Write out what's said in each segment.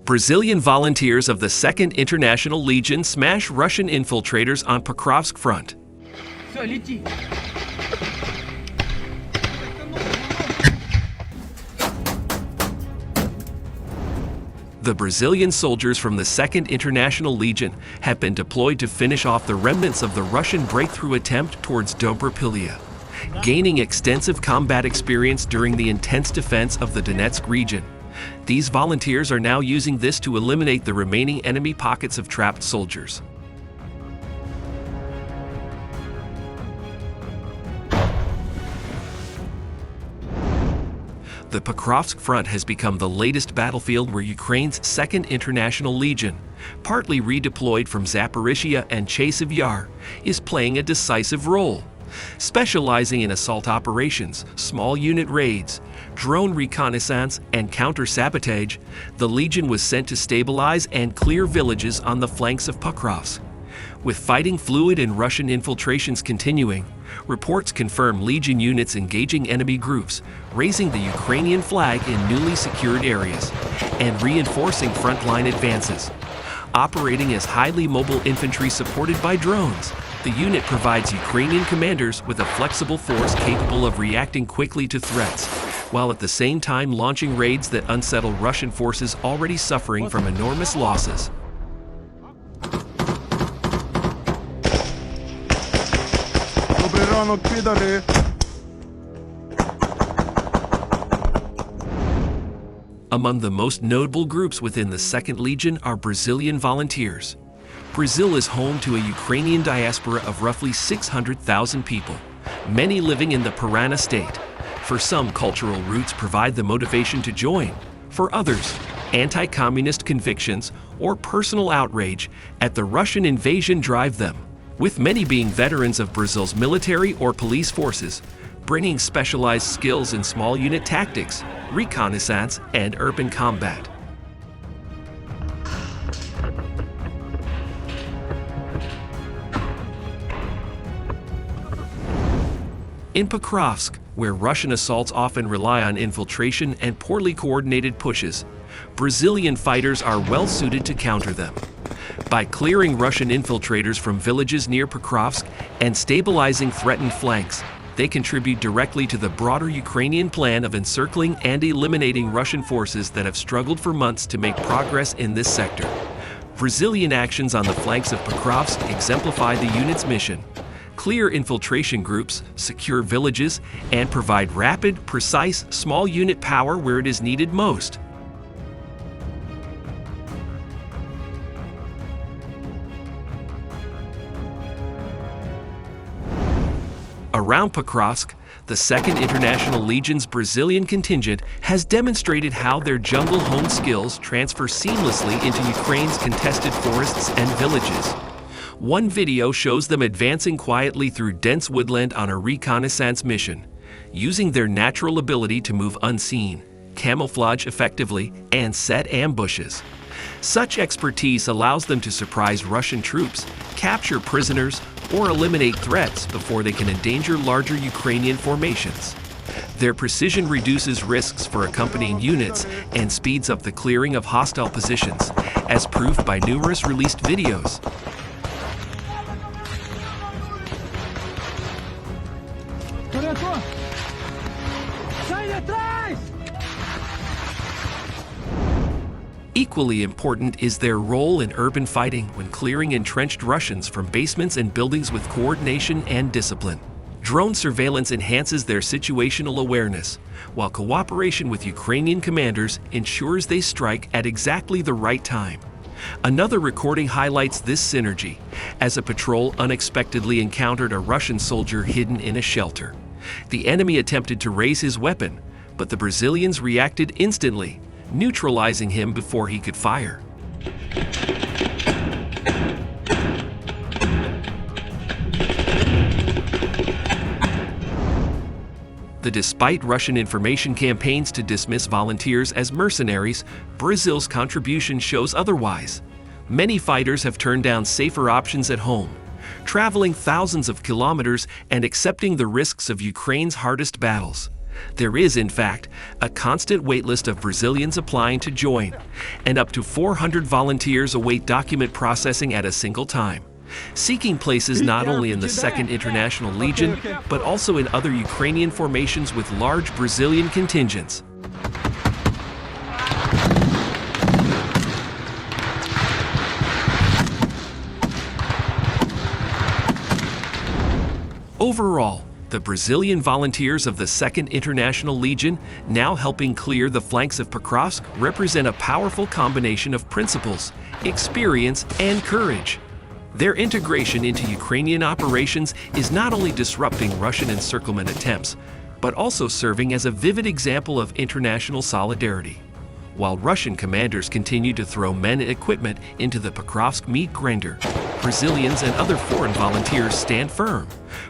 Brazilian volunteers of the 2nd International Legion smash Russian infiltrators on Pokrovsk front. The Brazilian soldiers from the 2nd International Legion have been deployed to finish off the remnants of the Russian breakthrough attempt towards Dobropillia, gaining extensive combat experience during the intense defense of the Donetsk region. These volunteers are now using this to eliminate the remaining enemy pockets of trapped soldiers. The Pokrovsk front has become the latest battlefield where Ukraine's 2nd International Legion, partly redeployed from Zaporizhia and Chasiv Yar, is playing a decisive role. Specializing in assault operations, small unit raids, drone reconnaissance, and counter-sabotage, the Legion was sent to stabilize and clear villages on the flanks of Pokrovsk. With fighting fluid and Russian infiltrations continuing, reports confirm Legion units engaging enemy groups, raising the Ukrainian flag in newly secured areas, and reinforcing frontline advances. Operating as highly mobile infantry supported by drones, the unit provides Ukrainian commanders with a flexible force capable of reacting quickly to threats, while at the same time launching raids that unsettle Russian forces already suffering from enormous losses. Among the most notable groups within the 2nd Legion are Brazilian volunteers. Brazil is home to a Ukrainian diaspora of roughly 600,000 people, many living in the Paraná state. For some, cultural roots provide the motivation to join. For others, anti-communist convictions or personal outrage at the Russian invasion drive them, with many being veterans of Brazil's military or police forces, bringing specialized skills in small unit tactics, reconnaissance, and urban combat. In Pokrovsk, where Russian assaults often rely on infiltration and poorly coordinated pushes, Brazilian fighters are well suited to counter them. By clearing Russian infiltrators from villages near Pokrovsk and stabilizing threatened flanks, they contribute directly to the broader Ukrainian plan of encircling and eliminating Russian forces that have struggled for months to make progress in this sector. Brazilian actions on the flanks of Pokrovsk exemplify the unit's mission: clear infiltration groups, secure villages, and provide rapid, precise, small unit power where it is needed most. Around Pokrovsk, the 2nd International Legion's Brazilian contingent has demonstrated how their jungle-honed skills transfer seamlessly into Ukraine's contested forests and villages. One video shows them advancing quietly through dense woodland on a reconnaissance mission, using their natural ability to move unseen, camouflage effectively, and set ambushes. Such expertise allows them to surprise Russian troops, capture prisoners, or eliminate threats before they can endanger larger Ukrainian formations. Their precision reduces risks for accompanying units and speeds up the clearing of hostile positions, as proved by numerous released videos. Equally important is their role in urban fighting when clearing entrenched Russians from basements and buildings with coordination and discipline. Drone surveillance enhances their situational awareness, while cooperation with Ukrainian commanders ensures they strike at exactly the right time. Another recording highlights this synergy, as a patrol unexpectedly encountered a Russian soldier hidden in a shelter. The enemy attempted to raise his weapon, but the Brazilians reacted instantly, neutralizing him before he could fire. Despite Russian information campaigns to dismiss volunteers as mercenaries, Brazil's contribution shows otherwise. Many fighters have turned down safer options at home, traveling thousands of kilometers and accepting the risks of Ukraine's hardest battles. There is, in fact, a constant waitlist of Brazilians applying to join, and up to 400 volunteers await document processing at a single time, seeking places not only in the 2nd International Legion, but also in other Ukrainian formations with large Brazilian contingents. Overall, the Brazilian volunteers of the 2nd International Legion, now helping clear the flanks of Pokrovsk, represent a powerful combination of principles, experience, and courage. Their integration into Ukrainian operations is not only disrupting Russian encirclement attempts, but also serving as a vivid example of international solidarity. While Russian commanders continue to throw men and equipment into the Pokrovsk meat grinder, Brazilians and other foreign volunteers stand firm,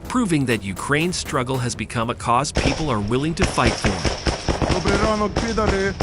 proving that Ukraine's struggle has become a cause people are willing to fight for. Добрий ранок, підари!